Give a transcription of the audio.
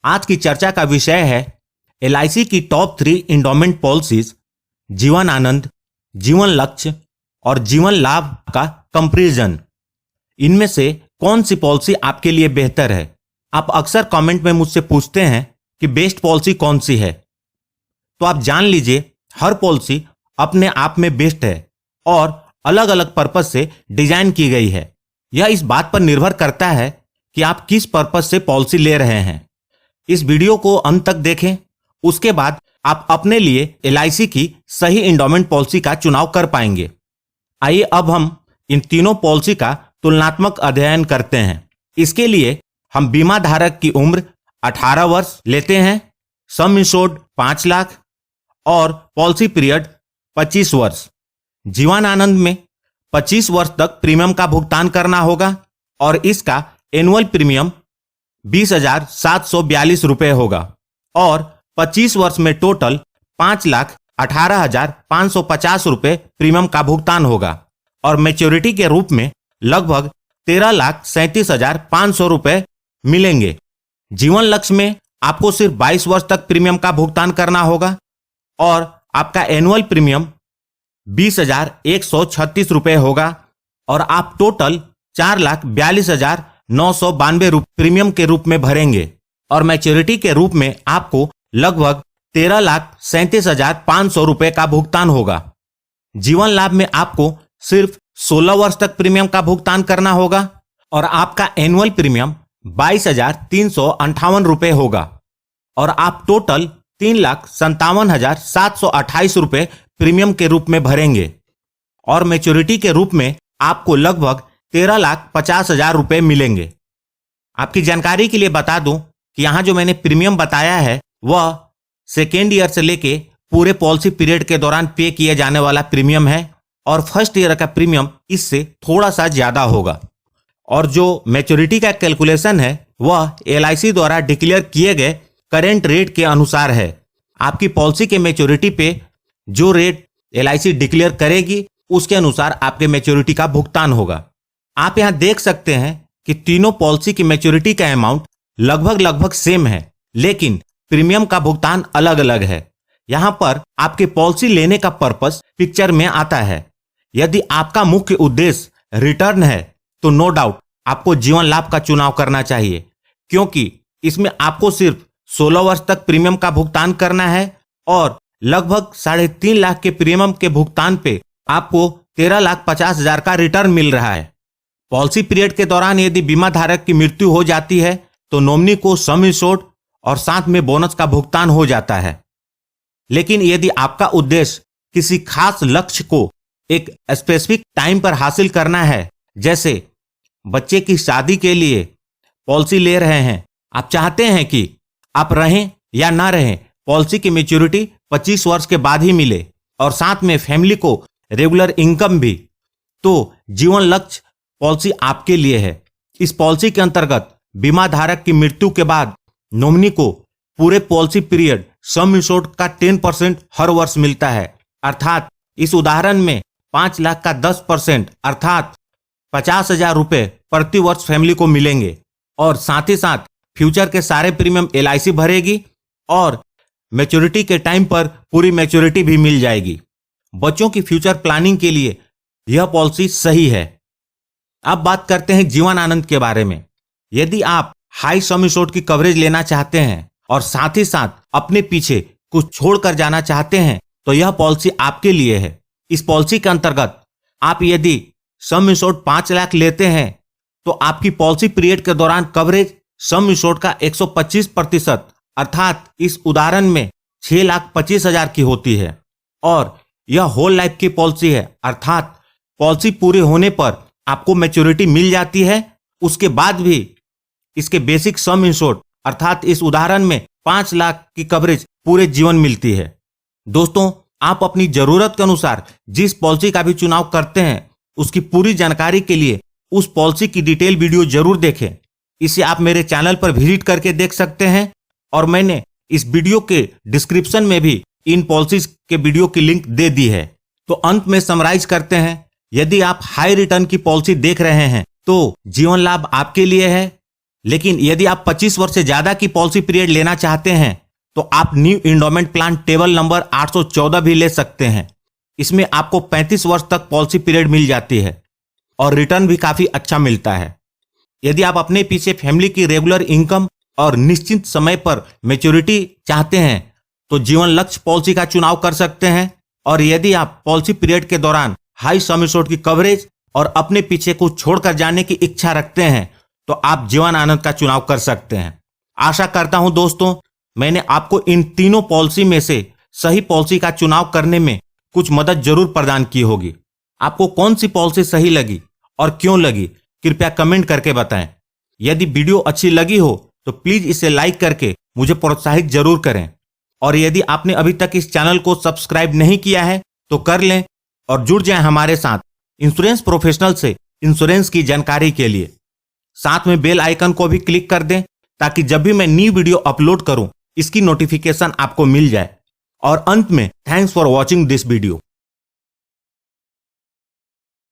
आज की चर्चा का विषय है एलआईसी की top 3 endowment policies, Jeevan Anand, जीवन लक्ष्य और जीवन लाभ का कंपैरिजन। इनमें से कौन सी पॉलिसी आपके लिए बेहतर है? आप अक्सर कमेंट में मुझसे पूछते हैं कि बेस्ट पॉलिसी कौन सी है। तो आप जान लीजिए, हर पॉलिसी अपने आप में बेस्ट है और अलग अलग पर्पस से डिजाइन की गई है। यह इस बात पर निर्भर करता है कि आप किस पर्पस से पॉलिसी ले रहे हैं। इस वीडियो को अंत तक देखें, उसके बाद आप अपने लिए एलआईसी की सही इंडोमेंट पॉलिसी का चुनाव कर पाएंगे। आइए अब हम इन तीनों पॉलिसी का तुलनात्मक अध्ययन करते हैं। इसके लिए हम बीमा धारक की उम्र 18 वर्ष लेते हैं, सम इंश्योर्ड 5 लाख और पॉलिसी पीरियड 25 वर्ष। जीवन आनंद में 25 वर्ष तक प्रीमियम का भुगतान करना होगा और इसका एनुअल प्रीमियम 20,742 रुपये होगा और 25 वर्ष में टोटल 5,18,550 रुपये प्रीमियम का भुगतान होगा और मैच्योरिटी के रूप में लगभग 13,37,500 रुपये मिलेंगे। जीवन लक्ष्य में आपको सिर्फ 22 वर्ष तक प्रीमियम का भुगतान करना होगा और आपका एनुअल प्रीमियम 20,136 रुपये होगा और आप टोटल 4,42,992 रुपये प्रीमियम के रूप में भरेंगे और मैच्योरिटी के रूप में आपको लगभग 13,37,500 रुपये का भुगतान होगा। जीवन लाभ में आपको सिर्फ 16 वर्ष तक प्रीमियम का भुगतान करना होगा और आपका एनुअल प्रीमियम 22,358 रुपये होगा और आप टोटल 3,57,728 रुपये प्रीमियम के रूप में भरेंगे और मैच्योरिटी के रूप में आपको लगभग 13,50,000 रुपये मिलेंगे। आपकी जानकारी के लिए बता दूं कि यहां जो मैंने प्रीमियम बताया है वह सेकेंड ईयर से लेके पूरे पॉलिसी पीरियड के दौरान पे किए जाने वाला प्रीमियम है और फर्स्ट ईयर का प्रीमियम इससे थोड़ा सा ज्यादा होगा। और जो मैच्योरिटी का कैलकुलेशन है वह एलआईसी द्वारा डिक्लेयर किए गए करेंट रेट के अनुसार है। आपकी पॉलिसी के मैच्योरिटी पे जो रेट एलआईसी डिक्लेयर करेगी उसके अनुसार आपके मैच्योरिटी का भुगतान होगा। आप यहां देख सकते हैं कि तीनों पॉलिसी की मैच्योरिटी का अमाउंट लगभग सेम है, लेकिन प्रीमियम का भुगतान अलग अलग है। यहां पर आपके पॉलिसी लेने का पर्पस पिक्चर में आता है। यदि आपका मुख्य उद्देश्य रिटर्न है तो नो डाउट आपको जीवन लाभ का चुनाव करना चाहिए, क्योंकि इसमें आपको सिर्फ 16 वर्ष तक प्रीमियम का भुगतान करना है और लगभग 3.5 लाख के प्रीमियम के भुगतान पे आपको 13,50,000 का रिटर्न मिल रहा है। पॉलिसी पीरियड के दौरान यदि बीमा धारक की मृत्यु हो जाती है तो नॉमिनी को सम इंश्योर्ड और साथ में बोनस का भुगतान हो जाता है। लेकिन यदि आपका उद्देश्य किसी खास लक्ष्य को एक स्पेसिफिक टाइम पर हासिल करना है, जैसे बच्चे की शादी के लिए पॉलिसी ले रहे हैं, आप चाहते हैं कि आप रहें या ना रहें, पॉलिसी की मैच्योरिटी 25 वर्ष के बाद ही मिले और साथ में फैमिली को रेगुलर इनकम भी, तो जीवन लक्ष्य पॉलिसी आपके लिए है। इस पॉलिसी के अंतर्गत बीमा धारक की मृत्यु के बाद नॉमिनी को पूरे पॉलिसी पीरियड सम इंश्योर्ड का 10% हर वर्ष मिलता है। अर्थात इस उदाहरण में 5 लाख का 10% अर्थात 50,000 रुपये प्रति वर्ष फैमिली को मिलेंगे और साथ ही साथ फ्यूचर के सारे प्रीमियम एलआईसी भरेगी और मैच्योरिटी के टाइम पर पूरी मैच्योरिटी भी मिल जाएगी। बच्चों की फ्यूचर प्लानिंग के लिए यह पॉलिसी सही है। अब बात करते हैं जीवन आनंद के बारे में। यदि आप हाई सम इंश्योर्ड की कवरेज लेना चाहते हैं और साथ ही साथ अपने पीछे कुछ छोड़कर जाना चाहते हैं तो यह पॉलिसी आपके लिए है। इस पॉलिसी के अंतर्गत आप यदि सम इंश्योर्ड 5 लाख लेते हैं तो आपकी पॉलिसी पीरियड के दौरान कवरेज सम इंश्योर्ड का 125% अर्थात इस उदाहरण में 6,25,000 की होती है और यह होल लाइफ की पॉलिसी है। अर्थात पॉलिसी पूरे होने पर आपको मैच्योरिटी मिल जाती है, उसके बाद भी इसके बेसिक सम इंश्योर्ड अर्थात इस उदाहरण में 5 लाख की कवरेज पूरे जीवन मिलती है। दोस्तों, आप अपनी जरूरत के अनुसार जिस पॉलिसी का भी चुनाव करते हैं उसकी पूरी जानकारी के लिए उस पॉलिसी की डिटेल वीडियो जरूर देखें। इसे आप मेरे चैनल पर विजिट करके देख सकते हैं और मैंने इस वीडियो के डिस्क्रिप्शन में भी इन पॉलिसीज के वीडियो की लिंक दे दी है। तो अंत में समराइज करते हैं, यदि आप हाई रिटर्न की पॉलिसी देख रहे हैं तो जीवन लाभ आपके लिए है। लेकिन यदि आप 25 वर्ष से ज्यादा की पॉलिसी पीरियड लेना चाहते हैं तो आप new endowment plan table number 814 भी ले सकते हैं। इसमें आपको 35 वर्ष तक पॉलिसी पीरियड मिल जाती है और रिटर्न भी काफी अच्छा मिलता है। यदि आप अपने पीछे फैमिली की रेगुलर इनकम और निश्चित समय पर मैच्योरिटी चाहते हैं तो जीवन लक्ष्य पॉलिसी का चुनाव कर सकते हैं। और यदि आप पॉलिसी पीरियड के दौरान हाई सम एश्योर्ड की कवरेज और अपने पीछे कुछ छोड़कर जाने की इच्छा रखते हैं तो आप जीवन आनंद का चुनाव कर सकते हैं। आशा करता हूं दोस्तों मैंने आपको इन तीनों पॉलिसी में से सही पॉलिसी का चुनाव करने में कुछ मदद जरूर प्रदान की होगी। आपको कौन सी पॉलिसी सही लगी और क्यों लगी कृपया कमेंट करके बताएं। यदि वीडियो अच्छी लगी हो तो प्लीज इसे लाइक करके मुझे प्रोत्साहित जरूर करें। और यदि आपने अभी तक इस चैनल को सब्सक्राइब नहीं किया है तो कर लें और जुड़ जाएं हमारे साथ इंश्योरेंस प्रोफेशनल से इंश्योरेंस की जानकारी के लिए। साथ में बेल आइकन को भी क्लिक कर दें ताकि जब भी मैं न्यू वीडियो अपलोड करूं इसकी नोटिफिकेशन आपको मिल जाए। और अंत में thanks for watching this video.